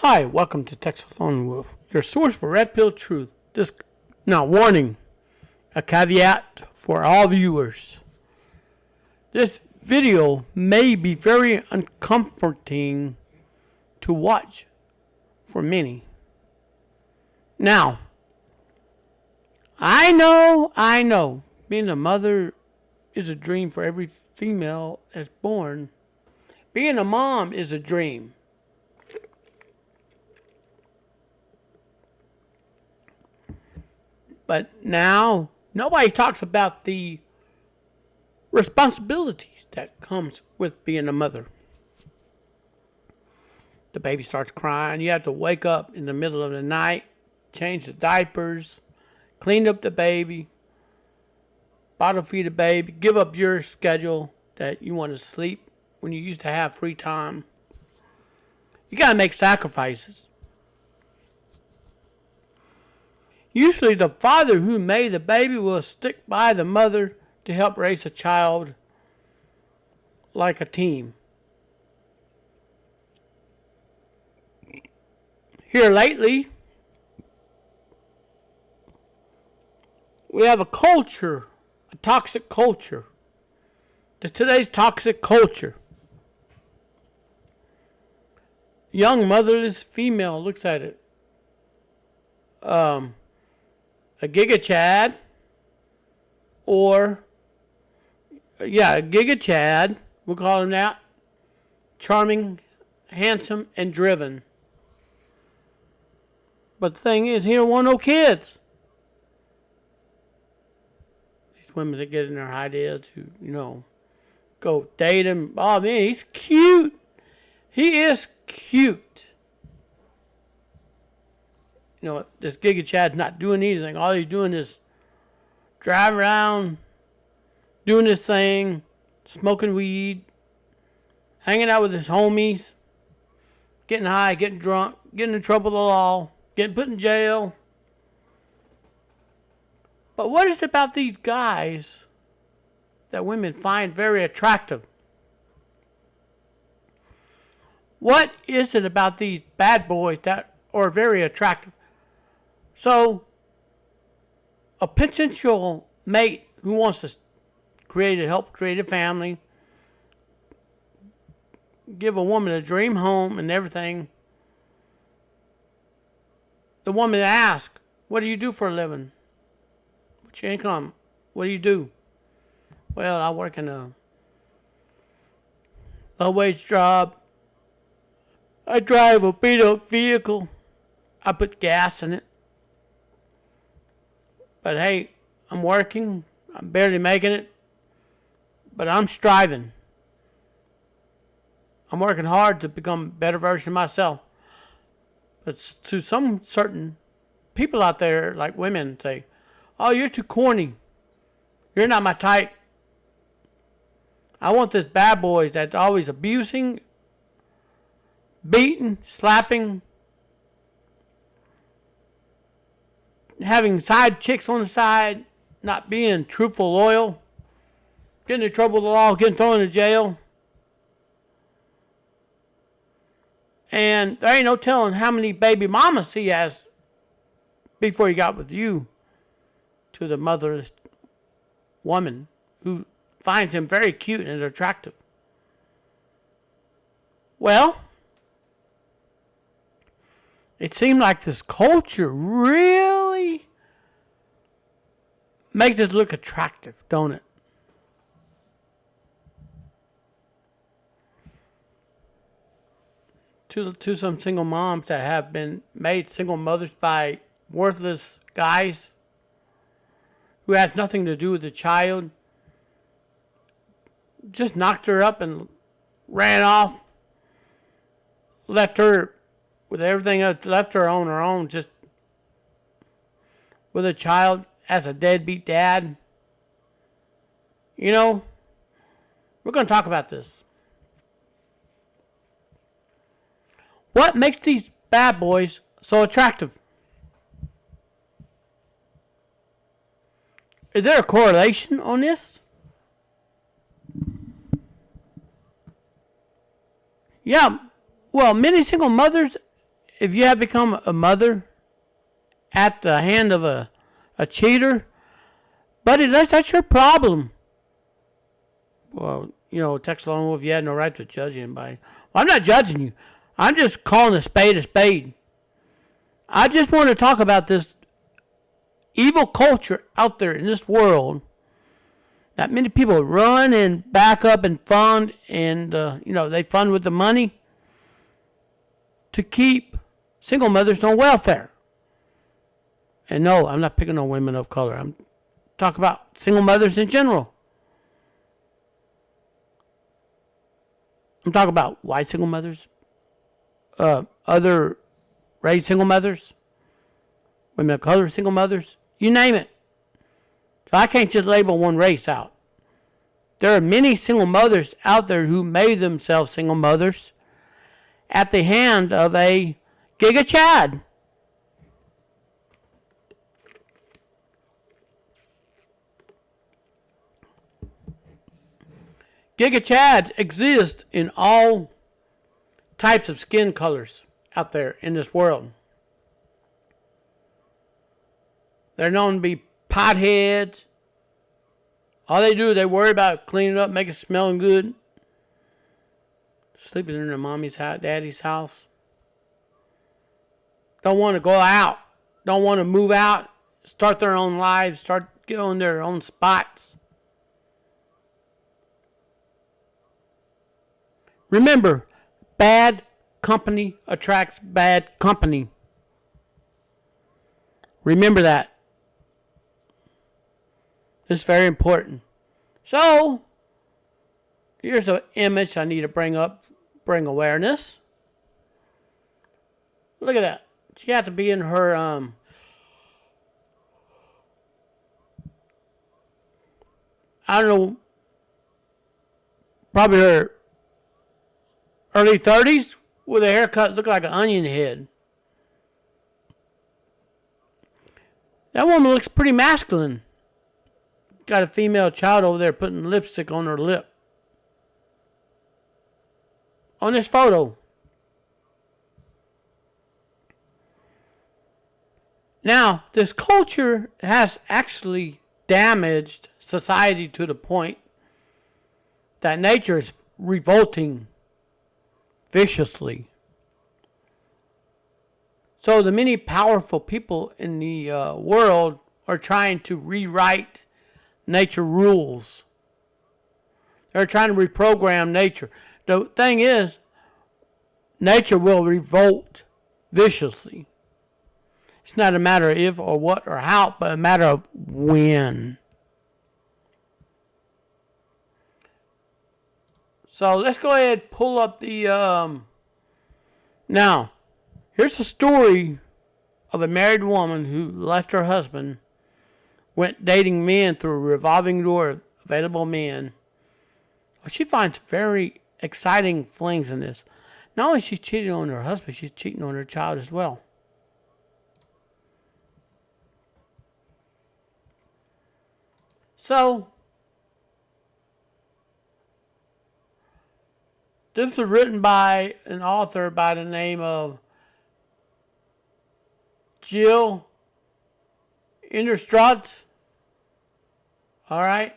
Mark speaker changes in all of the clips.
Speaker 1: Hi, welcome to Texas Lone Wolf, your source for red pill truth. Warning, a caveat for all viewers. This video may be very uncomforting to watch for many. Now, I know, being a mother is a dream for every female that's born. Being a mom is a dream. But now, nobody talks about the responsibilities that comes with being a mother. The baby starts crying. You have to wake up in the middle of the night, change the diapers, clean up the baby, bottle feed the baby, give up your schedule that you want to sleep when you used to have free time. You got to make sacrifices. Usually the father who made the baby will stick by the mother to help raise a child like a team. Here lately, we have a toxic culture. Today's toxic culture. Young motherless female looks at it. A Giga Chad, a Giga Chad, we'll call him that, charming, handsome, and driven. But the thing is, he don't want no kids. These women that get in their idea to, go date him. Oh, man, he's cute. He is cute. This Giga Chad's not doing anything. All he's doing is driving around, doing this thing, smoking weed, hanging out with his homies, getting high, getting drunk, getting in trouble with the law, getting put in jail. But what is it about these guys that women find very attractive? What is it about these bad boys that are very attractive? So, a potential mate who wants to help create a family, give a woman a dream home and everything, the woman asks, what do you do for a living? What's your income? What do you do? Well, I work in a low-wage job. I drive a beat-up vehicle. I put gas in it. But hey, I'm working. I'm barely making it. But I'm striving. I'm working hard to become a better version of myself. But to some certain people out there, like women, say, oh, you're too corny. You're not my type. I want this bad boy that's always abusing, beating, slapping, having side chicks on the side, not being truthful, loyal, getting in trouble with the law, getting thrown in jail. And there ain't no telling how many baby mamas he has before he got with you, to the motherless woman who finds him very cute and attractive. Well, it seemed like this culture really makes us look attractive, don't it? To some single moms that have been made single mothers by worthless guys who has nothing to do with the child, just knocked her up and ran off, left her with everything else, left her on her own, just with a child as a deadbeat dad. We're going to talk about this. What makes these bad boys so attractive? Is there a correlation on this? Yeah, well, many single mothers if you have become a mother at the hand of a cheater, buddy, that's your problem. Well, Texas Lone Wolf, you had no right to judge anybody. Well, I'm not judging you. I'm just calling a spade a spade. I just want to talk about this evil culture out there in this world that many people run and back up and fund, and they fund with the money to keep single mothers on welfare. And no, I'm not picking on women of color. I'm talking about single mothers in general. I'm talking about white single mothers, other race single mothers, women of color single mothers, you name it. So I can't just label one race out. There are many single mothers out there who made themselves single mothers at the hand of a Giga Chad. Giga Chads exist in all types of skin colors out there in this world. They're known to be potheads. All they do is they worry about cleaning up, making it smelling good. Sleeping in their mommy's house, daddy's house. Don't want to go out. Don't want to move out. Start their own lives. Start getting on their own spots. Remember, bad company attracts bad company. Remember that. It's very important. So, here's an image I need to bring awareness. Look at that. She had to be in her, I don't know, probably her early 30s with a haircut looked like an onion head. That woman looks pretty masculine. Got a female child over there putting lipstick on her lip. On this photo. Now, this culture has actually damaged society to the point that nature is revolting viciously. So the many powerful people in the world are trying to rewrite nature rules. They're trying to reprogram nature. The thing is, nature will revolt viciously. It's not a matter of if or what or how, but a matter of when. So let's go ahead and pull up the... Now, here's a story of a married woman who left her husband, went dating men through a revolving door of available men. Well, she finds very exciting flings in this. Not only is she cheating on her husband, she's cheating on her child as well. So, this was written by an author by the name of Jill Inderstraat. All right.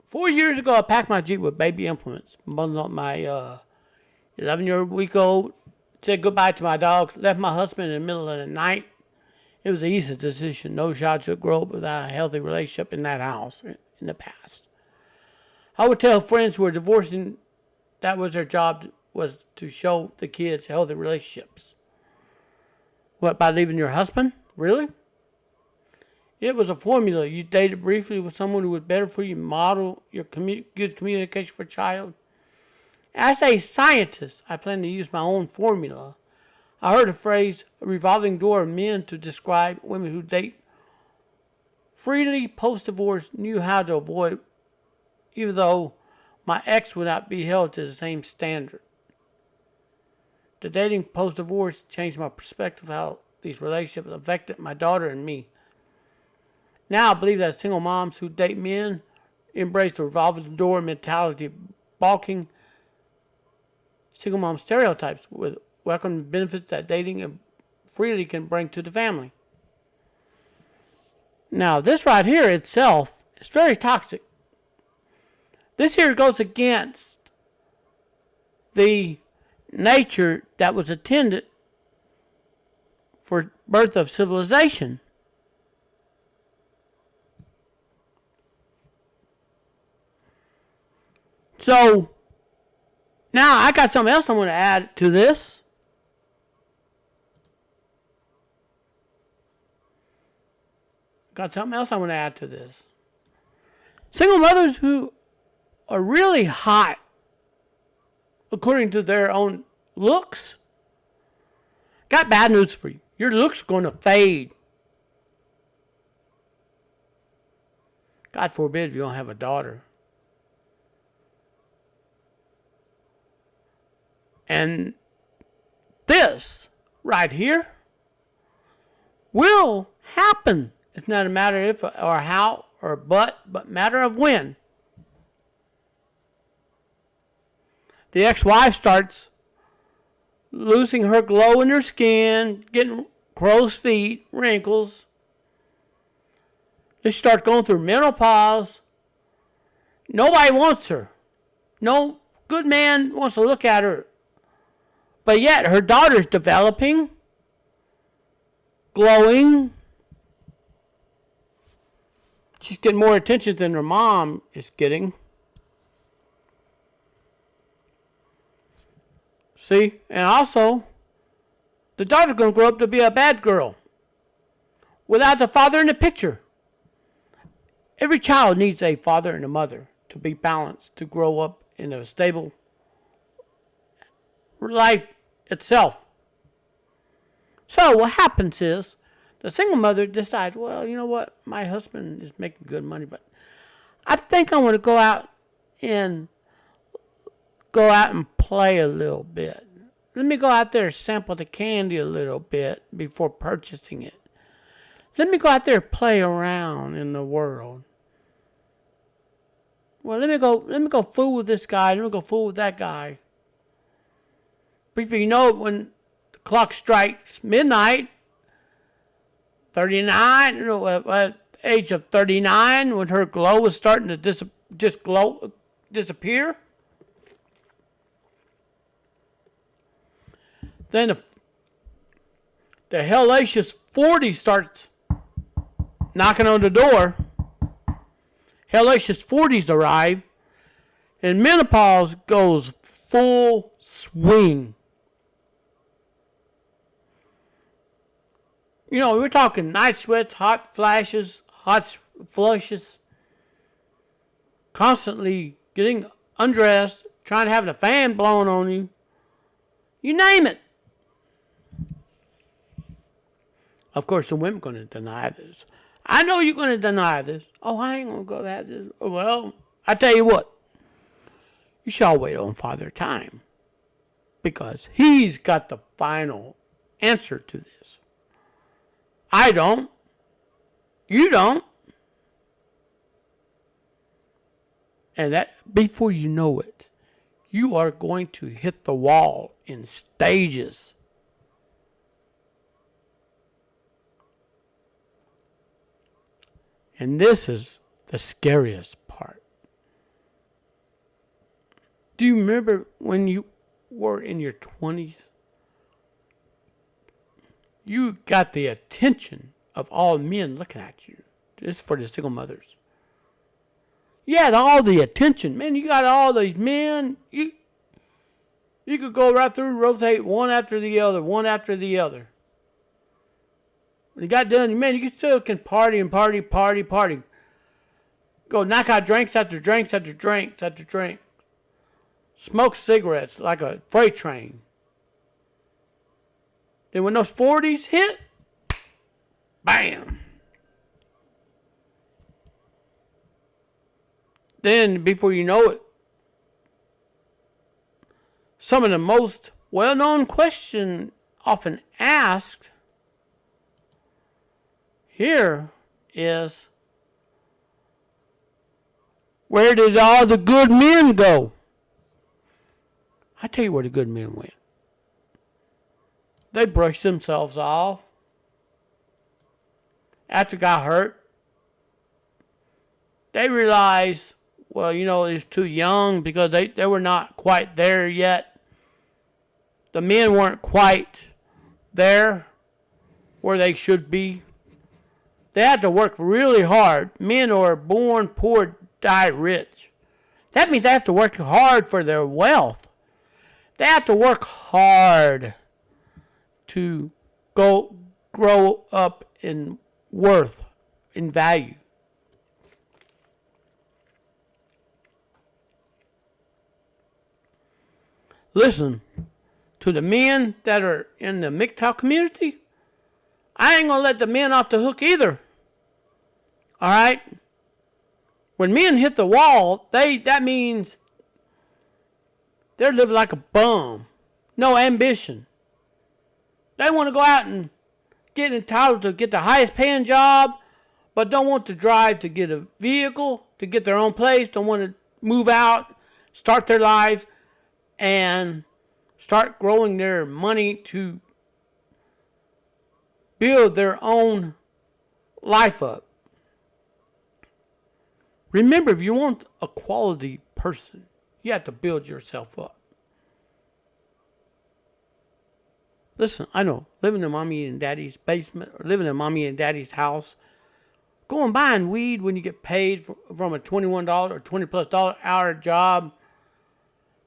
Speaker 1: Four years ago, I packed my Jeep with baby implements, bundled up my 11-week-old, said goodbye to my dogs, left my husband in the middle of the night. It was an easy decision. No child should grow up without a healthy relationship in that house in the past. I would tell friends who were divorcing that was their job, was to show the kids healthy relationships. What, by leaving your husband? Really? It was a formula. You dated briefly with someone who was better for you, model your good communication for a child. As a scientist, I plan to use my own formula. I heard a phrase, a revolving door of men, to describe women who date freely post-divorce, knew how to avoid, even though my ex would not be held to the same standard. The dating post-divorce changed my perspective of how these relationships affected my daughter and me. Now I believe that single moms who date men embrace the revolving door mentality, balking single mom stereotypes with welcome benefits that dating freely can bring to the family. Now, this right here itself is very toxic. This here goes against the nature that was intended for birth of civilization. So, now I got something else I want to add to this. Single mothers who are really hot, according to their own looks, got bad news for you. Your looks are going to fade. God forbid if you don't have a daughter. And this right here will happen. It's not a matter if or how or but matter of when. The ex-wife starts losing her glow in her skin, getting crow's feet, wrinkles. She starts going through menopause. Nobody wants her. No good man wants to look at her. But yet her daughter's developing, glowing. She's getting more attention than her mom is getting. See? And also, the daughter's going to grow up to be a bad girl without the father in the picture. Every child needs a father and a mother to be balanced, to grow up in a stable life itself. So what happens is the single mother decides, well, you know what? My husband is making good money, but I think I want to go out and play a little bit. Let me go out there and sample the candy a little bit before purchasing it. Let me go out there and play around in the world. Well, let me go fool with this guy. Let me go fool with that guy. Before you know it, when the clock strikes midnight, 39, at the age of 39, when her glow was starting to disappear, then the hellacious 40 starts knocking on the door. Hellacious 40s arrive, and menopause goes full swing. You know, we're talking night sweats, hot flashes, hot flushes, constantly getting undressed, trying to have the fan blown on you. You name it. Of course, the women are going to deny this. I know you're going to deny this. Oh, I ain't going to go have this. Well, I tell you what. You shall wait on Father Time. Because he's got the final answer to this. I don't. You don't. And that, before you know it, you are going to hit the wall in stages. And this is the scariest part. Do you remember when you were in your 20s? You got the attention of all men looking at you. This is for the single mothers. Yeah, all the attention. Man, you got all these men. You could go right through, rotate one after the other. When you got done, man, you still can party. Go knock out drinks after drinks. Smoke cigarettes like a freight train. Then when those 40s hit, bam. Then before you know it, some of the most well-known question often asked here is, Where did all the good men go? I tell you where the good men went. They brushed themselves off. After got hurt, they realized, well, it was too young because they were not quite there yet. The men weren't quite there where they should be. They had to work really hard. Men who are born poor die rich. That means they have to work hard for their wealth. They have to work hard to grow up in worth, in value. Listen, to the men that are in the MGTOW community, I ain't gonna let the men off the hook either. All right? When men hit the wall, that means they're living like a bum. No ambition. They want to go out and get entitled to get the highest paying job, but don't want to drive to get a vehicle, to get their own place, don't want to move out, start their life, and start growing their money to build their own life up. Remember, if you want a quality person, you have to build yourself up. Listen, I know, living in mommy and daddy's basement or living in mommy and daddy's house, going buying weed when you get paid from a $21 or $20+ hour job,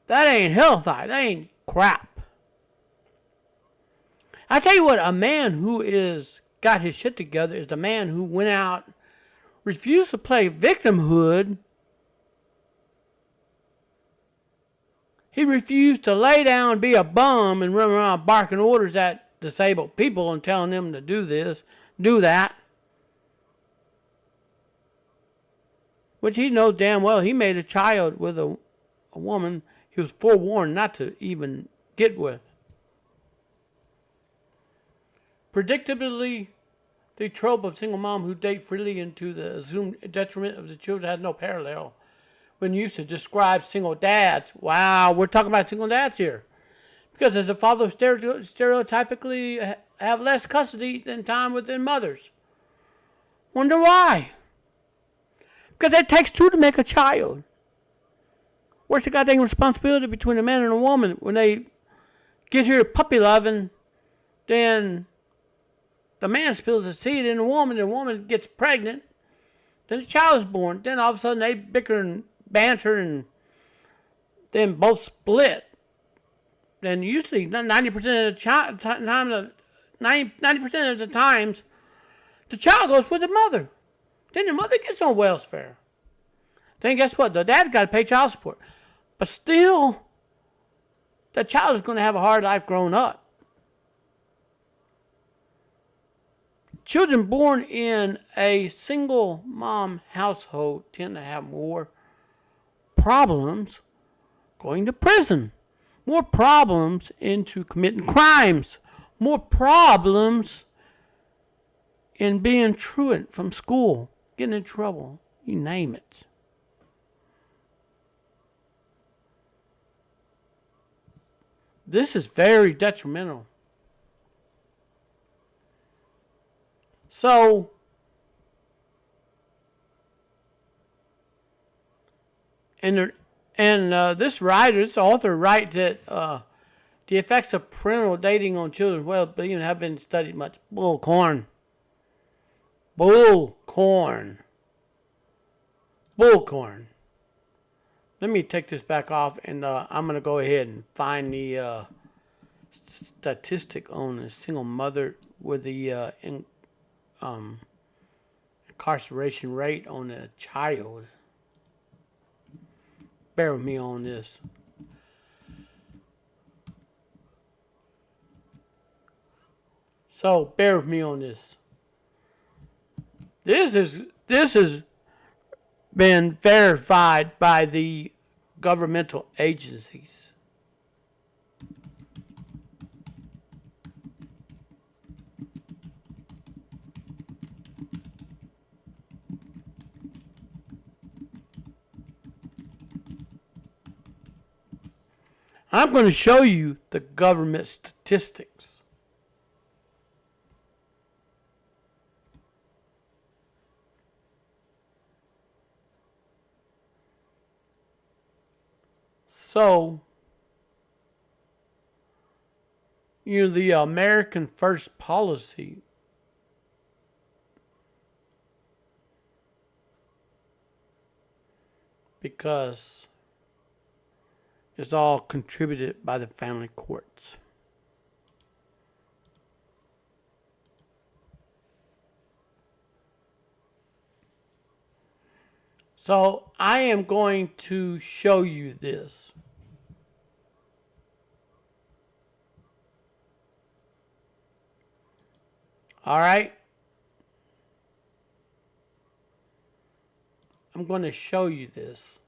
Speaker 1: that ain't healthy. That ain't crap. I tell you what, a man who is got his shit together is the man who went out, refused to play victimhood. He refused to lay down, be a bum, and run around barking orders at disabled people and telling them to do this, do that. Which he knows damn well he made a child with a woman he was forewarned not to even get with. Predictably, the trope of single mom who date freely and to the assumed detriment of the children has no parallel when used to describe single dads. Wow, we're talking about single dads here. Because as a father, stereotypically have less custody than time with their mothers. Wonder why? Because it takes two to make a child. Where's the goddamn responsibility between a man and a woman? When they get here puppy loving, then the man spills the seed in the woman gets pregnant, then the child is born, then all of a sudden they bicker and banter and then both split. Then usually 90% of the 90% of the times, the child goes with the mother. Then the mother gets on welfare. Then guess what? The dad's got to pay child support. But still, the child is going to have a hard life growing up. Children born in a single mom household tend to have more problems going to prison, more problems into committing crimes, more problems in being truant from school, getting in trouble, you name it. This is very detrimental. So, this writer, this author, writes that the effects of parental dating on children's well-being have been studied much. Bull corn. Let me take this back off, and I'm going to go ahead and find the statistic on a single mother with the incarceration rate on a child. Bear with me on this. So bear with me on this. This has been verified by the governmental agencies. I'm going to show you the government statistics. So, the American First policy because it's all contributed by the family courts. So I am going to show you this. All right? I'm going to show you this.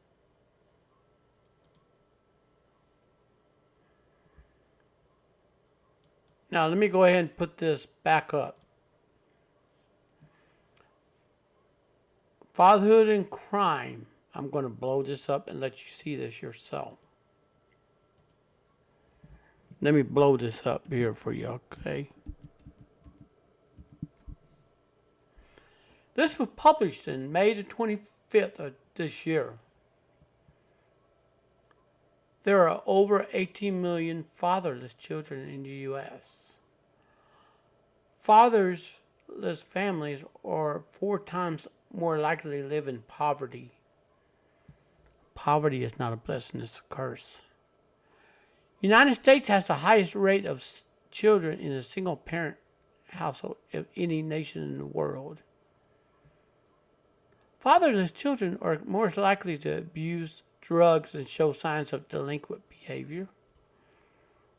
Speaker 1: Now, let me go ahead and put this back up. Fatherhood and crime. I'm going to blow this up and let you see this yourself. Let me blow this up here for you, okay? This was published in May the 25th of this year. There are over 18 million fatherless children in the U.S. Fatherless families are 4 times more likely to live in poverty. Poverty is not a blessing, it's a curse. The United States has the highest rate of children in a single-parent household of any nation in the world. Fatherless children are more likely to abuse drugs and show signs of delinquent behavior,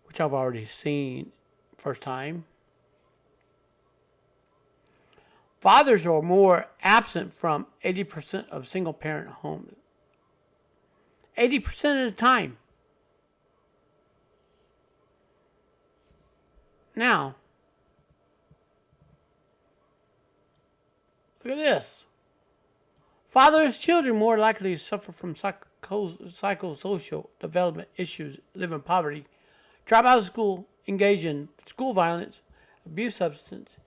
Speaker 1: which I've already seen first time. Fathers are more absent from 80% of single-parent homes. 80% of the time. Now, look at this. Fatherless children more likely to suffer from psychosocial development issues, live in poverty, drop out of school, engage in school violence, abuse substance,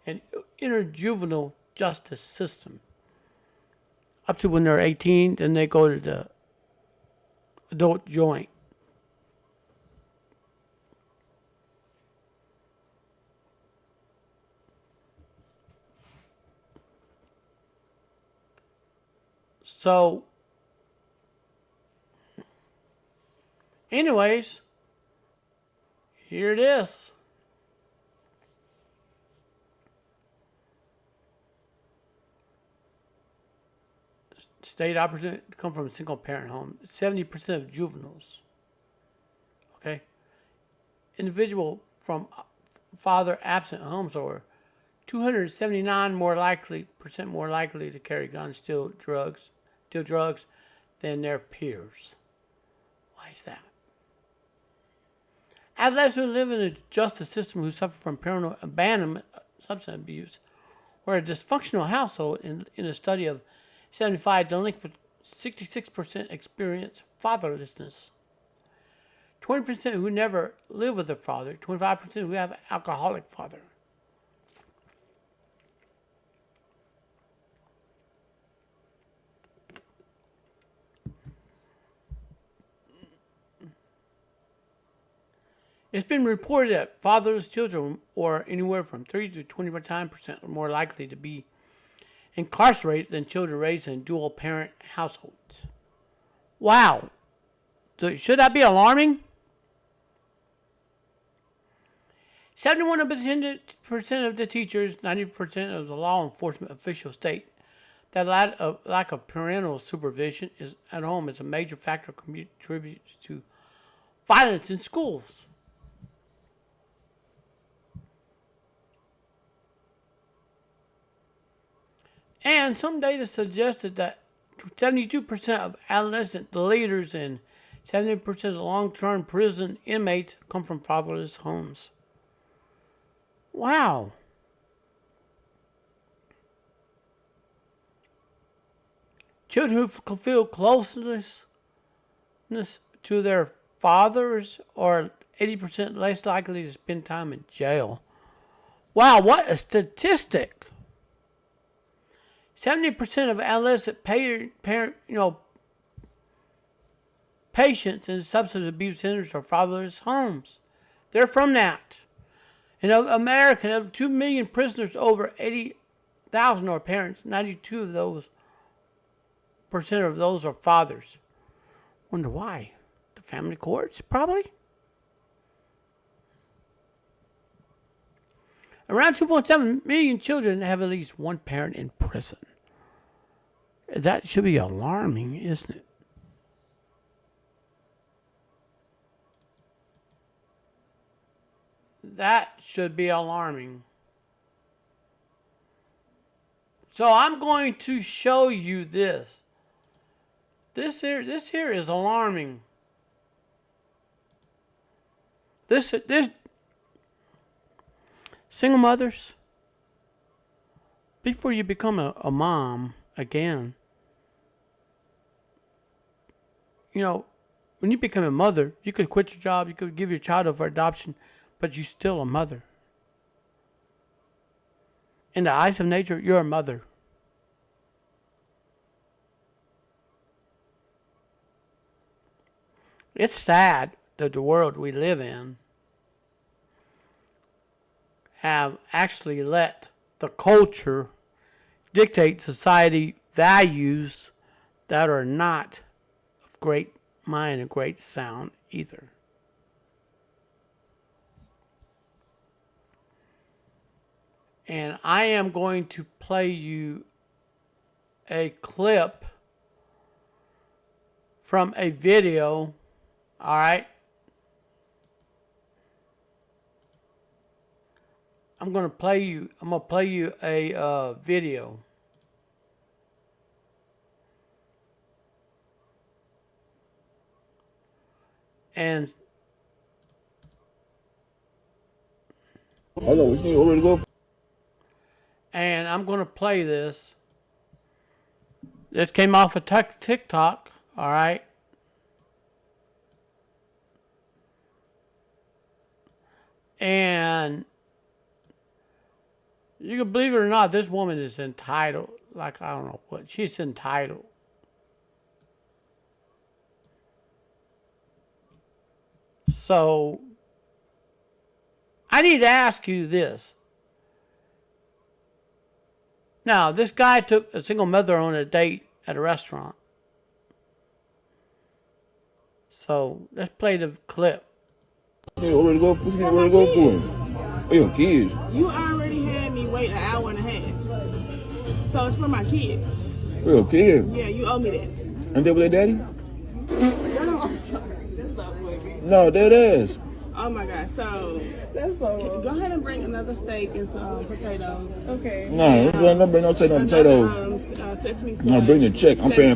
Speaker 1: and interjuvenile justice system. Up to when they're 18, then they go to the adult joint. So, anyways, here it is. State opportunity to come from a single parent home. 70% of juveniles. Okay? Individual from father absent homes are 279 more likely to carry guns, steal drugs than their peers. Why is that? Adolescents who live in a justice system who suffer from parental abandonment, substance abuse, or a dysfunctional household in a study of 75 delinquent, 66% experience fatherlessness. 20% who never live with their father, 25% who have an alcoholic father. It's been reported that fatherless children are anywhere from 3 to 25% more likely to be incarcerated than children raised in dual-parent households. Wow. So should that be alarming? 71% of the teachers, 90% of the law enforcement officials state that lack of parental supervision at home is a major factor contributes to violence in schools. And some data suggested that 72% of adolescent leaders and 70% of long-term prison inmates come from fatherless homes. Wow. Children who feel closeness to their fathers are 80% less likely to spend time in jail. Wow, what a statistic. 70% of adolescent patients in substance abuse centers are fatherless homes. They're from that. In America, of 2 million prisoners, over 80,000 are parents. 92% of those are fathers. Wonder why? The family courts, probably. Around 2.7 million children have at least one parent in prison. That should be alarming, isn't it? That should be alarming. So I'm going to show you this. This here is alarming. This single mothers, before you become a mom again, when you become a mother, you could quit your job, you could give your child up for adoption, but you're still a mother. In the eyes of nature, you're a mother. It's sad that the world we live in have actually let the culture dictate society values that are not of great mind and great sound either. And I am going to play you a clip from a video, all right? I'm going to play you a video. And
Speaker 2: hold on, we need over to go.
Speaker 1: And I'm going to play this. This came off of TikTok, all right? And you can believe it or not, this woman is entitled. Like, I don't know what. She's entitled. So, I need to ask you this. Now, this guy took a single mother on a date at a restaurant. So, let's play the clip.
Speaker 2: We need over to go. We need over to go for him. Oh, your kids.
Speaker 3: You already had me wait an hour and a half. So it's for my kids.
Speaker 2: For your kids?
Speaker 3: Yeah, you owe me that.
Speaker 2: And they with their daddy?
Speaker 3: I'm sorry. That's not what we.
Speaker 2: No, that is.
Speaker 3: Oh my God. So
Speaker 4: That's so
Speaker 3: go ahead and bring another steak and some potatoes.
Speaker 4: okay.
Speaker 2: No, don't bring no potatoes.
Speaker 3: Sesame
Speaker 2: No, bring the check. I'm paying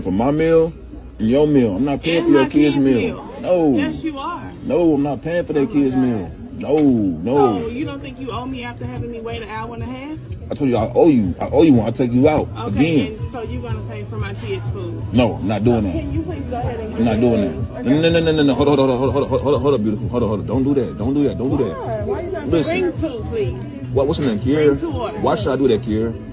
Speaker 2: for my meal and your meal. I'm not paying for your kids' meal. No.
Speaker 3: Yes, you are.
Speaker 2: No, I'm not paying for their kids' meal. No.
Speaker 3: So you don't think you owe me after having me wait an hour and a half?
Speaker 2: I told you I owe you. I owe you one. I'll take you out
Speaker 3: Okay,
Speaker 2: again.
Speaker 3: and so you're gonna pay for my kids' food.
Speaker 2: No, I'm not doing that.
Speaker 3: Can you please go ahead and
Speaker 2: I'm not doing that. No. Hold up, beautiful. Hold up. Don't do that. Don't do that.
Speaker 4: Why you trying to
Speaker 2: Listen.
Speaker 3: bring two, please?
Speaker 2: What's in there, Kiera?
Speaker 3: Bring 2 orders.
Speaker 2: Why should I do that, Kiera?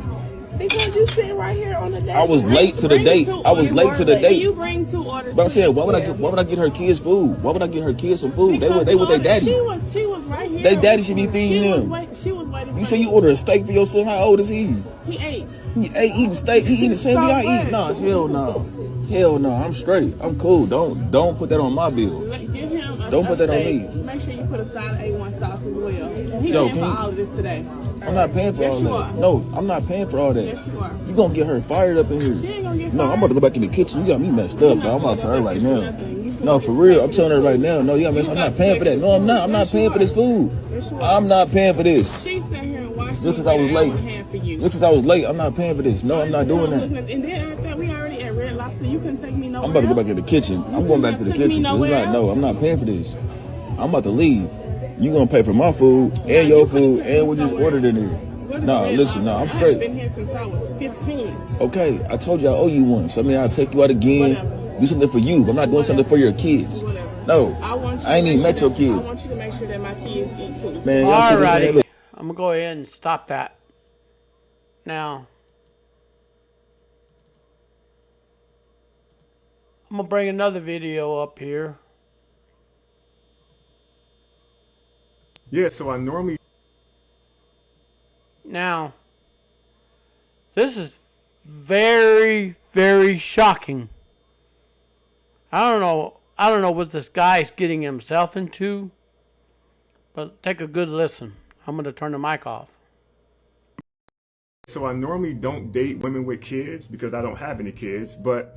Speaker 4: Because you sitting right here on the date.
Speaker 2: I was late to the
Speaker 3: Bring
Speaker 2: date.
Speaker 3: 2
Speaker 2: I was
Speaker 3: orders.
Speaker 2: late to the
Speaker 3: Can you
Speaker 2: date.
Speaker 3: bring 2 orders?
Speaker 2: But I'm saying, why would I
Speaker 3: please?
Speaker 2: get her kids food? Why would I get her kids some food?
Speaker 3: Because
Speaker 2: They with their daddy.
Speaker 3: She was right here.
Speaker 2: They daddy should be feeding them.
Speaker 3: She was waiting.
Speaker 2: You
Speaker 3: for
Speaker 2: say you
Speaker 3: me.
Speaker 2: order a steak for your son? How old is he?
Speaker 3: He ate.
Speaker 2: He eating steak. He eating the same thing I eat.
Speaker 3: good.
Speaker 2: Nah, hell no. Hell no. I'm straight. I'm cool. Don't put that on my bill.
Speaker 3: Give him a
Speaker 2: Don't put that on
Speaker 3: steak.
Speaker 2: me.
Speaker 3: Make sure you put a side of A1 sauce as well. He
Speaker 2: Yo,
Speaker 3: paying for
Speaker 2: can you-
Speaker 3: all of this today.
Speaker 2: I'm not paying for
Speaker 3: Yes,
Speaker 2: all
Speaker 3: you
Speaker 2: that.
Speaker 3: are.
Speaker 2: No, I'm not paying for all that.
Speaker 3: Yes, you are.
Speaker 2: You gonna get her fired up in here.
Speaker 3: She ain't gonna get
Speaker 2: No, I'm
Speaker 3: fired.
Speaker 2: about to go back in the kitchen. You got me messed up, bro. I'm about to tell her right now.
Speaker 3: Nothing.
Speaker 2: No, for real. I'm telling her right now. No, you got me messed up. I'm not paying for that. No, I'm not. I'm not
Speaker 3: Yes, you
Speaker 2: paying for
Speaker 3: are.
Speaker 2: this food.
Speaker 3: Yes, you are.
Speaker 2: I'm not paying for this.
Speaker 3: She sat here and watched
Speaker 2: Just
Speaker 3: me
Speaker 2: 'cause I was
Speaker 3: wait an hour
Speaker 2: late.
Speaker 3: and a half for you.
Speaker 2: Just 'cause I was late, I'm not paying for this. No, I'm not doing that.
Speaker 3: And then after that, we already at Red Lobster. You couldn't take me nowhere.
Speaker 2: I'm about to go
Speaker 3: else?
Speaker 2: back in the kitchen. I'm going back to the kitchen. It's not, no, I'm not paying for this. I'm about to leave. You gonna pay for my food and your food and what you just ordered in there.
Speaker 3: What is
Speaker 2: No,
Speaker 3: Red
Speaker 2: listen, no,
Speaker 3: Lobster?
Speaker 2: I'm
Speaker 3: I haven't
Speaker 2: straight.
Speaker 3: been here since I was 15.
Speaker 2: Okay, I told you I owe you one. So I mean, I'll take you out again.
Speaker 3: Whatever.
Speaker 2: Do something for you, but I'm not doing something for your kids.
Speaker 3: Whatever.
Speaker 2: No,
Speaker 3: I want you
Speaker 2: I ain't
Speaker 3: to
Speaker 2: even
Speaker 3: make
Speaker 2: met your
Speaker 3: sure that-
Speaker 2: kids.
Speaker 3: I want you to make sure that my kids eat too.
Speaker 2: Man, y'all see this man,
Speaker 1: Alrighty.
Speaker 2: look.
Speaker 1: I'm going to go ahead and stop that. Now, I'm going to bring another video up here.
Speaker 5: Yeah, so I normally
Speaker 1: Now, this is very, very shocking. I don't know what this guy is getting himself into, but take a good listen. I'm going to turn the mic off.
Speaker 5: normally don't date women with kids because I don't have any kids, but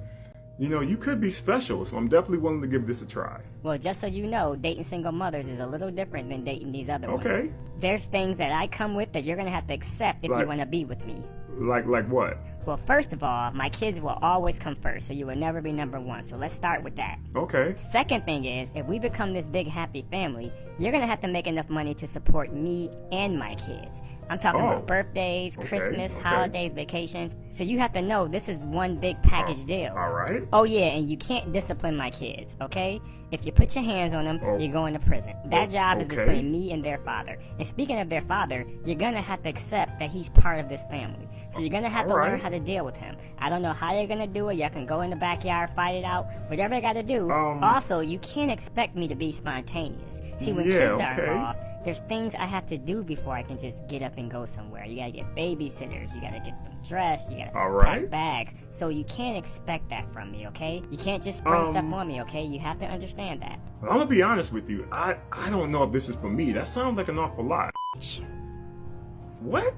Speaker 5: you know, you could be special, so I'm definitely willing to give this a try.
Speaker 6: Well, just so you know, dating single mothers is a little different than dating these other
Speaker 5: Okay.
Speaker 6: women. There's things that I come with that you're gonna have to accept if you
Speaker 5: Like-
Speaker 6: want to be with me.
Speaker 5: Like what?
Speaker 6: Well, first of all, my kids will always come first, so you will never be number one. So let's start with that.
Speaker 5: Okay.
Speaker 6: Second thing is, if we become this big happy family, you're gonna have to make enough money to support me and my kids. I'm talking
Speaker 5: Oh.
Speaker 6: about birthdays,
Speaker 5: Okay,
Speaker 6: Christmas,
Speaker 5: okay.
Speaker 6: holidays, vacations. So you have to know this is one big package deal.
Speaker 5: All right.
Speaker 6: Oh yeah, and you can't discipline my kids, okay? If you put your hands on them,
Speaker 5: Oh.
Speaker 6: you're going to prison. That job is
Speaker 5: okay.
Speaker 6: between me and their father. And speaking of their father, you're gonna have to accept that he's part of this family. So you're gonna have to
Speaker 5: Alright.
Speaker 6: learn how to deal with him. I don't know how you're gonna do it. Y'all can go in the backyard, fight it out, whatever you gotta do. Also, you can't expect me to be spontaneous. See, when
Speaker 5: Yeah,
Speaker 6: kids are
Speaker 5: okay.
Speaker 6: involved, there's things I have to do before I can just get up and go somewhere. You gotta get babysitters, you gotta get them dressed, you gotta
Speaker 5: Alright.
Speaker 6: pack bags. So you can't expect that from me, okay? You can't just spring stuff on me, okay? You have to understand that.
Speaker 5: I'm gonna be honest with you. I don't know if this is for me. That sounds like an awful lot. What?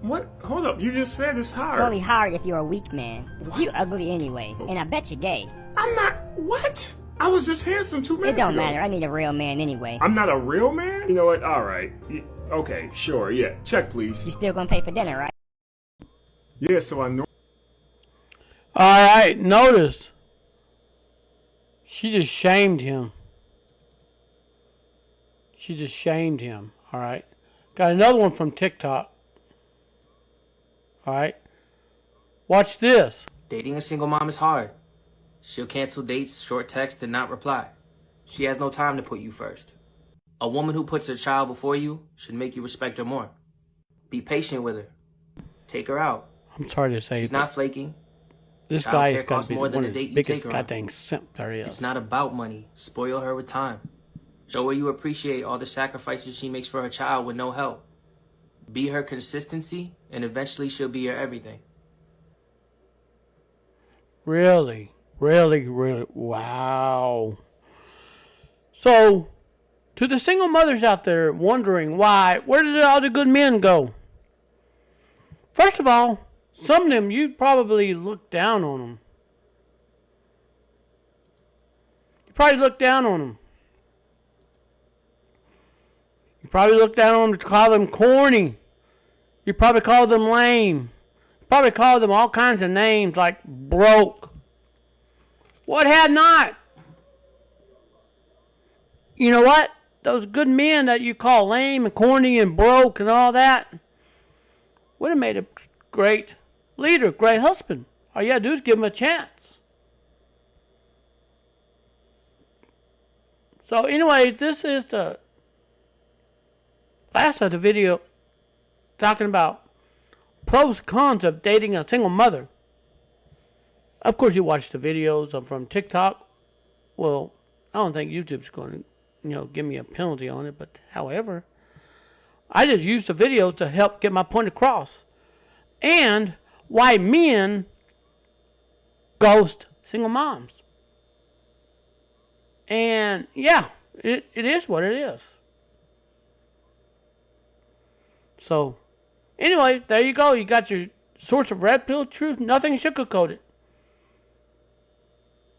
Speaker 5: What? Hold up. You just said it's hard.
Speaker 6: It's only hard if you're a weak man. But you ugly anyway, and I bet you're gay.
Speaker 5: I'm not. What? I was just handsome 2
Speaker 6: It
Speaker 5: minutes
Speaker 6: don't
Speaker 5: ago.
Speaker 6: matter. I need a real man anyway.
Speaker 5: I'm not a real man? You know what? All right. Okay, sure. Yeah. Check, please.
Speaker 6: You still gonna pay for dinner, right?
Speaker 5: Yeah, so I know.
Speaker 1: Alright, notice. She just shamed him. She just shamed him. Alright. Got another one from TikTok. Alright. Watch this.
Speaker 7: Dating a single mom is hard. She'll cancel dates, short text, and not reply. She has no time to put you first. A woman who puts her child before you should make you respect her more. Be patient with her. Take her out.
Speaker 1: I'm sorry to say,
Speaker 7: She's
Speaker 1: but
Speaker 7: not flaking.
Speaker 1: this
Speaker 7: childcare
Speaker 1: guy has got
Speaker 7: costs
Speaker 1: to be
Speaker 7: more
Speaker 1: one
Speaker 7: than
Speaker 1: of
Speaker 7: the
Speaker 1: the
Speaker 7: date you
Speaker 1: biggest
Speaker 7: take her on.
Speaker 1: goddamn simp there is.
Speaker 7: It's not about money. Spoil her with time. Show her you appreciate all the sacrifices she makes for her child with no help. Be her consistency, and eventually she'll be your everything.
Speaker 1: Really? Really? Really? Wow. So, to the single mothers out there wondering where did all the good men go? First of all, some of them, you probably look down on them. You probably look down on them. You probably look down on them to call them corny. You probably call them lame. You probably call them all kinds of names like broke. What had not? You know what? Those good men that you call lame and corny and broke and all that would have made a great leader, great husband. All you gotta do is give him a chance. So anyway, this is the last of the video talking about pros and cons of dating a single mother. Of course, you watch the videos from TikTok. Well, I don't think YouTube's going to, give me a penalty on it. But however, I just use the videos to help get my point across. And why men ghost single moms. And yeah, it is what it is. So, anyway, there you go. You got your source of red pill truth. Nothing sugar-coated.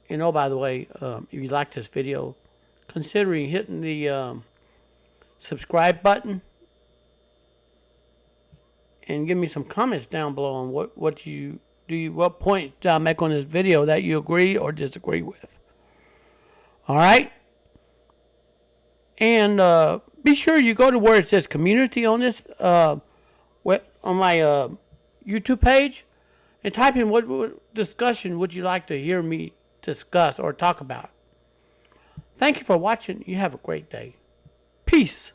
Speaker 1: By the way, if you like this video, consider hitting the subscribe button and give me some comments down below on what points did I make on this video that you agree or disagree with. All right, and be sure you go to where it says community on this on my YouTube page and type in what discussion would you like to hear me discuss or talk about. Thank Thank you for watching. You have a great day. Peace.